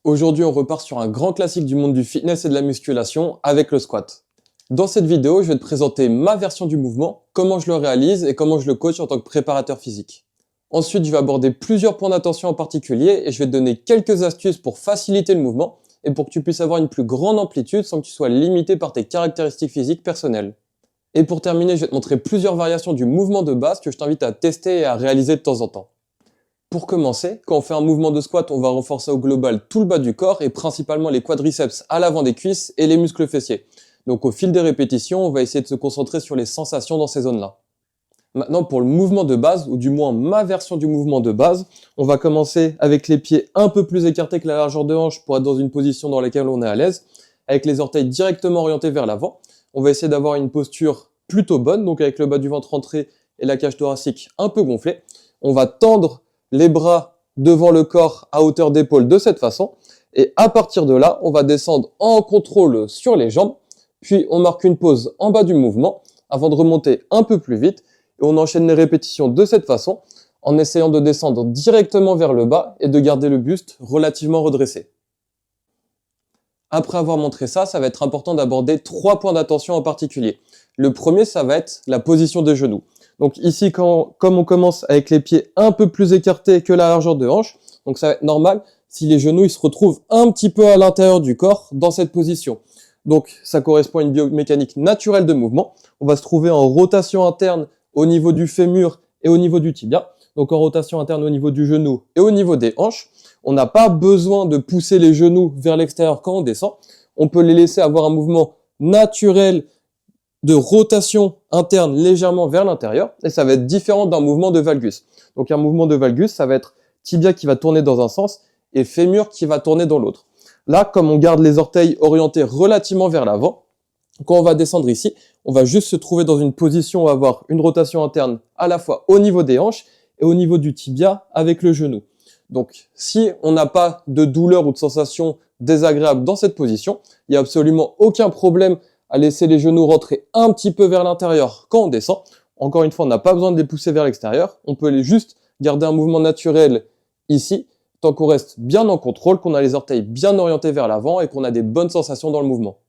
Aujourd'hui, on repart sur un grand classique du monde du fitness et de la musculation avec le squat. Dans cette vidéo, je vais te présenter ma version du mouvement, comment je le réalise et comment je le coach en tant que préparateur physique. Ensuite, je vais aborder plusieurs points d'attention en particulier et je vais te donner quelques astuces pour faciliter le mouvement et pour que tu puisses avoir une plus grande amplitude sans que tu sois limité par tes caractéristiques physiques personnelles. Et pour terminer, je vais te montrer plusieurs variations du mouvement de base que je t'invite à tester et à réaliser de temps en temps. Pour commencer, quand on fait un mouvement de squat, on va renforcer au global tout le bas du corps et principalement les quadriceps à l'avant des cuisses et les muscles fessiers. Donc au fil des répétitions, on va essayer de se concentrer sur les sensations dans ces zones-là. Maintenant pour le mouvement de base, ou du moins ma version du mouvement de base, on va commencer avec les pieds un peu plus écartés que la largeur de hanche pour être dans une position dans laquelle on est à l'aise, avec les orteils directement orientés vers l'avant. On va essayer d'avoir une posture plutôt bonne, donc avec le bas du ventre rentré et la cage thoracique un peu gonflée. On va tendre les bras devant le corps à hauteur d'épaule de cette façon. Et à partir de là, on va descendre en contrôle sur les jambes. Puis on marque une pause en bas du mouvement avant de remonter un peu plus vite. Et on enchaîne les répétitions de cette façon en essayant de descendre directement vers le bas et de garder le buste relativement redressé. Après avoir montré ça, ça va être important d'aborder 3 points d'attention en particulier. Le premier, ça va être la position des genoux. Donc ici, comme on commence avec les pieds un peu plus écartés que la largeur de hanche, donc ça va être normal si les genoux ils se retrouvent un petit peu à l'intérieur du corps dans cette position. Donc ça correspond à une biomécanique naturelle de mouvement. On va se trouver en rotation interne au niveau du fémur et au niveau du tibia. Donc en rotation interne au niveau du genou et au niveau des hanches. On n'a pas besoin de pousser les genoux vers l'extérieur quand on descend. On peut les laisser avoir un mouvement naturel de rotation interne légèrement vers l'intérieur, et ça va être différent d'un mouvement de valgus. Donc un mouvement de valgus, ça va être tibia qui va tourner dans un sens et fémur qui va tourner dans l'autre. Là, comme on garde les orteils orientés relativement vers l'avant, quand on va descendre ici, on va juste se trouver dans une position où on va avoir une rotation interne à la fois au niveau des hanches et au niveau du tibia avec le genou. Donc si on n'a pas de douleur ou de sensation désagréable dans cette position, il n'y a absolument aucun problème à laisser les genoux rentrer un petit peu vers l'intérieur quand on descend. Encore une fois, on n'a pas besoin de les pousser vers l'extérieur. On peut juste garder un mouvement naturel ici, tant qu'on reste bien en contrôle, qu'on a les orteils bien orientés vers l'avant et qu'on a des bonnes sensations dans le mouvement.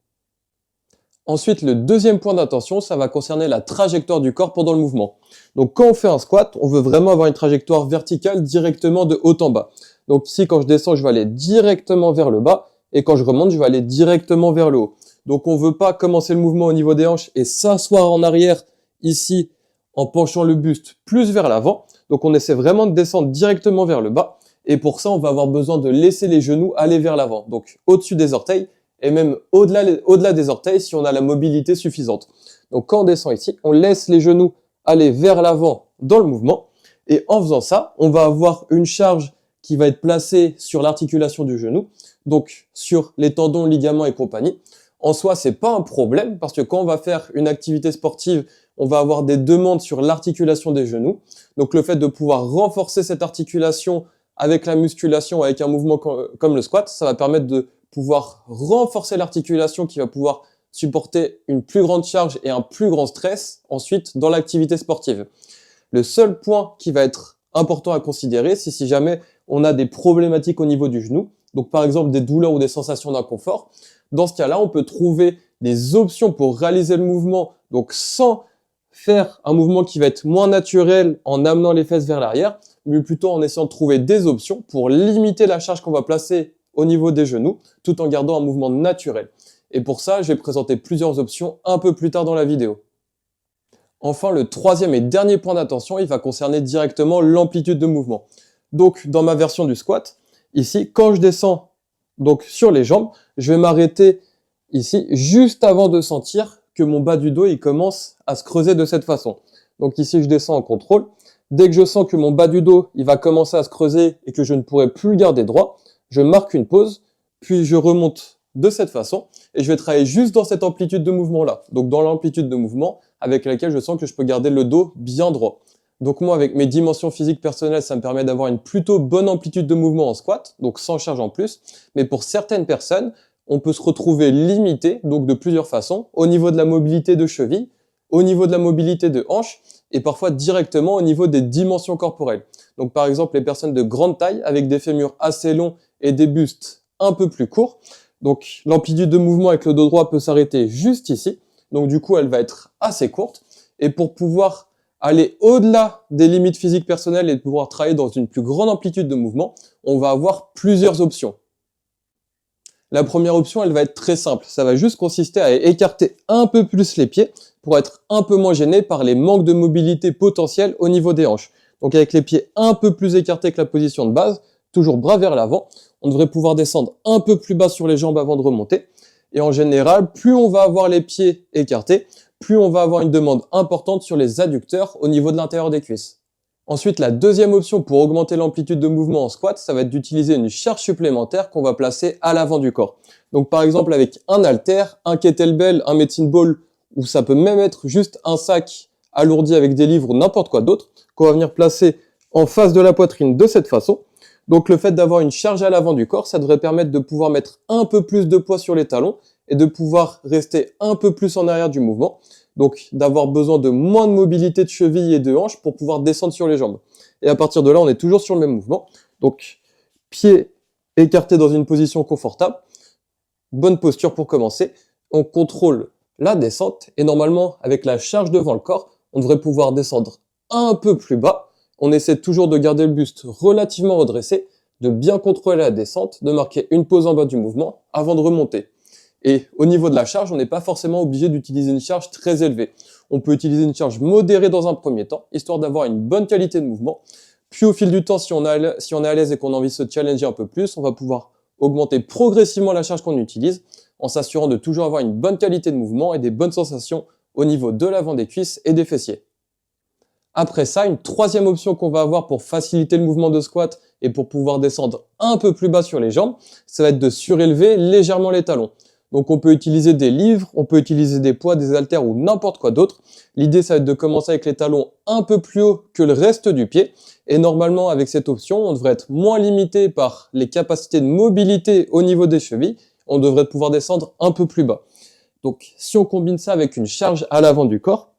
Ensuite, le deuxième point d'attention, ça va concerner la trajectoire du corps pendant le mouvement. Donc quand on fait un squat, on veut vraiment avoir une trajectoire verticale directement de haut en bas. Donc ici, quand je descends, je vais aller directement vers le bas, et quand je remonte, je vais aller directement vers le haut. Donc on veut pas commencer le mouvement au niveau des hanches et s'asseoir en arrière ici en penchant le buste plus vers l'avant. Donc on essaie vraiment de descendre directement vers le bas. Et pour ça, on va avoir besoin de laisser les genoux aller vers l'avant. Donc au-dessus des orteils et même au-delà des orteils si on a la mobilité suffisante. Donc quand on descend ici, on laisse les genoux aller vers l'avant dans le mouvement. Et en faisant ça, on va avoir une charge qui va être placée sur l'articulation du genou, donc sur les tendons, ligaments et compagnie. En soi, c'est pas un problème parce que quand on va faire une activité sportive, on va avoir des demandes sur l'articulation des genoux. Donc le fait de pouvoir renforcer cette articulation avec la musculation, avec un mouvement comme le squat, ça va permettre de pouvoir renforcer l'articulation qui va pouvoir supporter une plus grande charge et un plus grand stress ensuite dans l'activité sportive. Le seul point qui va être important à considérer, c'est si jamais on a des problématiques au niveau du genou, donc par exemple des douleurs ou des sensations d'inconfort. Dans ce cas-là, on peut trouver des options pour réaliser le mouvement, donc sans faire un mouvement qui va être moins naturel en amenant les fesses vers l'arrière, mais plutôt en essayant de trouver des options pour limiter la charge qu'on va placer au niveau des genoux, tout en gardant un mouvement naturel. Et pour ça, je vais présenter plusieurs options un peu plus tard dans la vidéo. Enfin, le troisième et dernier point d'attention, il va concerner directement l'amplitude de mouvement. Donc, dans ma version du squat, ici, quand je descends donc sur les jambes, je vais m'arrêter ici juste avant de sentir que mon bas du dos il commence à se creuser de cette façon. Donc ici, je descends en contrôle. Dès que je sens que mon bas du dos il va commencer à se creuser et que je ne pourrai plus le garder droit, je marque une pause, puis je remonte de cette façon et je vais travailler juste dans cette amplitude de mouvement-là. Donc dans l'amplitude de mouvement avec laquelle je sens que je peux garder le dos bien droit. Donc moi, avec mes dimensions physiques personnelles, ça me permet d'avoir une plutôt bonne amplitude de mouvement en squat, donc sans charge en plus. Mais pour certaines personnes, on peut se retrouver limité, donc de plusieurs façons, au niveau de la mobilité de cheville, au niveau de la mobilité de hanche, et parfois directement au niveau des dimensions corporelles. Donc par exemple, les personnes de grande taille, avec des fémurs assez longs et des bustes un peu plus court. Donc l'amplitude de mouvement avec le dos droit peut s'arrêter juste ici. Donc du coup, elle va être assez courte. Et pour pouvoir aller au-delà des limites physiques personnelles et de pouvoir travailler dans une plus grande amplitude de mouvement, on va avoir plusieurs options. La première option, elle va être très simple. Ça va juste consister à écarter un peu plus les pieds pour être un peu moins gêné par les manques de mobilité potentiels au niveau des hanches. Donc avec les pieds un peu plus écartés que la position de base, toujours bras vers l'avant, on devrait pouvoir descendre un peu plus bas sur les jambes avant de remonter. Et en général, plus on va avoir les pieds écartés, plus on va avoir une demande importante sur les adducteurs au niveau de l'intérieur des cuisses. Ensuite, la deuxième option pour augmenter l'amplitude de mouvement en squat, ça va être d'utiliser une charge supplémentaire qu'on va placer à l'avant du corps. Donc par exemple avec un haltère, un kettlebell, un medicine ball, ou ça peut même être juste un sac alourdi avec des livres ou n'importe quoi d'autre, qu'on va venir placer en face de la poitrine de cette façon. Donc le fait d'avoir une charge à l'avant du corps, ça devrait permettre de pouvoir mettre un peu plus de poids sur les talons et de pouvoir rester un peu plus en arrière du mouvement. Donc d'avoir besoin de moins de mobilité de cheville et de hanche pour pouvoir descendre sur les jambes. Et à partir de là, on est toujours sur le même mouvement. Donc pieds écartés dans une position confortable, bonne posture pour commencer. On contrôle la descente et normalement, avec la charge devant le corps, on devrait pouvoir descendre un peu plus bas. On essaie toujours de garder le buste relativement redressé, de bien contrôler la descente, de marquer une pause en bas du mouvement avant de remonter. Et au niveau de la charge, on n'est pas forcément obligé d'utiliser une charge très élevée. On peut utiliser une charge modérée dans un premier temps, histoire d'avoir une bonne qualité de mouvement. Puis au fil du temps, si on est à l'aise et qu'on a envie de se challenger un peu plus, on va pouvoir augmenter progressivement la charge qu'on utilise, en s'assurant de toujours avoir une bonne qualité de mouvement et des bonnes sensations au niveau de l'avant des cuisses et des fessiers. Après ça, une troisième option qu'on va avoir pour faciliter le mouvement de squat et pour pouvoir descendre un peu plus bas sur les jambes, ça va être de surélever légèrement les talons. Donc on peut utiliser des livres, on peut utiliser des poids, des haltères ou n'importe quoi d'autre. L'idée, ça va être de commencer avec les talons un peu plus haut que le reste du pied. Et normalement, avec cette option, on devrait être moins limité par les capacités de mobilité au niveau des chevilles. On devrait pouvoir descendre un peu plus bas. Donc si on combine ça avec une charge à l'avant du corps,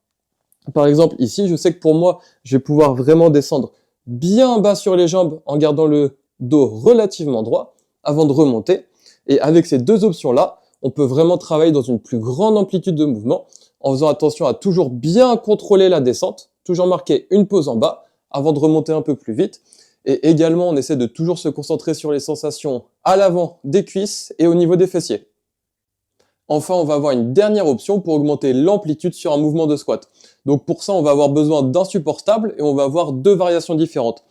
par exemple ici, je sais que pour moi, je vais pouvoir vraiment descendre bien bas sur les jambes en gardant le dos relativement droit avant de remonter. Et avec ces deux options-là, on peut vraiment travailler dans une plus grande amplitude de mouvement en faisant attention à toujours bien contrôler la descente, toujours marquer une pause en bas avant de remonter un peu plus vite. Et également, on essaie de toujours se concentrer sur les sensations à l'avant des cuisses et au niveau des fessiers. Enfin, on va avoir une dernière option pour augmenter l'amplitude sur un mouvement de squat. Donc pour ça, on va avoir besoin d'un support stable et on va avoir deux variations différentes.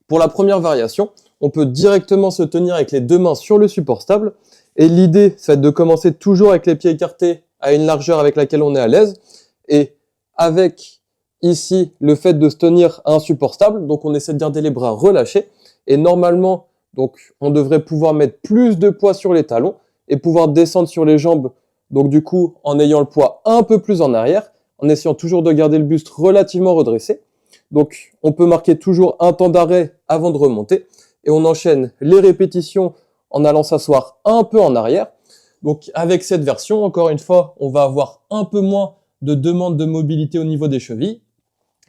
Pour la première variation, on peut directement se tenir avec les deux mains sur le support stable. Et l'idée, ça va être de commencer toujours avec les pieds écartés à une largeur avec laquelle on est à l'aise. Et avec ici le fait de se tenir à un support stable, donc on essaie de garder les bras relâchés. Et normalement, donc on devrait pouvoir mettre plus de poids sur les talons et pouvoir descendre sur les jambes. Donc du coup, en ayant le poids un peu plus en arrière, en essayant toujours de garder le buste relativement redressé. Donc on peut marquer toujours un temps d'arrêt avant de remonter. Et on enchaîne les répétitions en allant s'asseoir un peu en arrière. Donc avec cette version, encore une fois, on va avoir un peu moins de demande de mobilité au niveau des chevilles.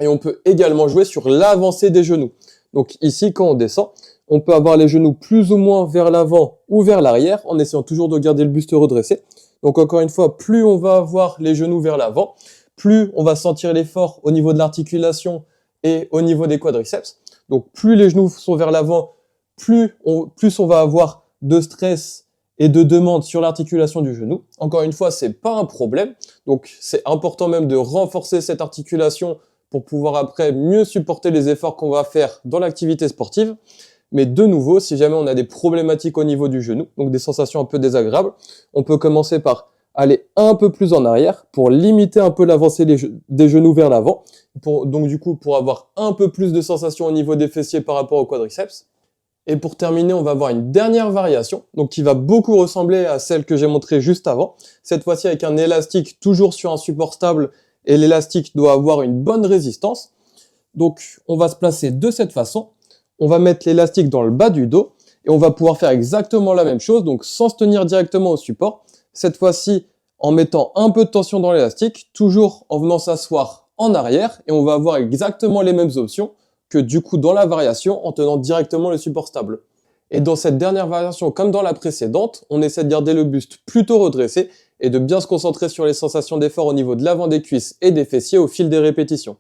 Et on peut également jouer sur l'avancée des genoux. Donc ici, quand on descend, on peut avoir les genoux plus ou moins vers l'avant ou vers l'arrière, en essayant toujours de garder le buste redressé. Donc encore une fois, plus on va avoir les genoux vers l'avant, plus on va sentir l'effort au niveau de l'articulation et au niveau des quadriceps. Donc plus les genoux sont vers l'avant, plus on va avoir de stress et de demande sur l'articulation du genou. Encore une fois, c'est pas un problème. Donc c'est important même de renforcer cette articulation pour pouvoir après mieux supporter les efforts qu'on va faire dans l'activité sportive. Mais de nouveau, si jamais on a des problématiques au niveau du genou, donc des sensations un peu désagréables, on peut commencer par aller un peu plus en arrière pour limiter un peu l'avancée des genoux vers l'avant. Donc du coup, pour avoir un peu plus de sensations au niveau des fessiers par rapport au quadriceps. Et pour terminer, on va avoir une dernière variation, donc qui va beaucoup ressembler à celle que j'ai montrée juste avant. Cette fois-ci avec un élastique toujours sur un support stable et l'élastique doit avoir une bonne résistance. Donc on va se placer de cette façon. On va mettre l'élastique dans le bas du dos et on va pouvoir faire exactement la même chose, donc sans se tenir directement au support. Cette fois-ci en mettant un peu de tension dans l'élastique, toujours en venant s'asseoir en arrière et on va avoir exactement les mêmes options que du coup dans la variation en tenant directement le support stable. Et dans cette dernière variation, comme dans la précédente, on essaie de garder le buste plutôt redressé et de bien se concentrer sur les sensations d'effort au niveau de l'avant des cuisses et des fessiers au fil des répétitions.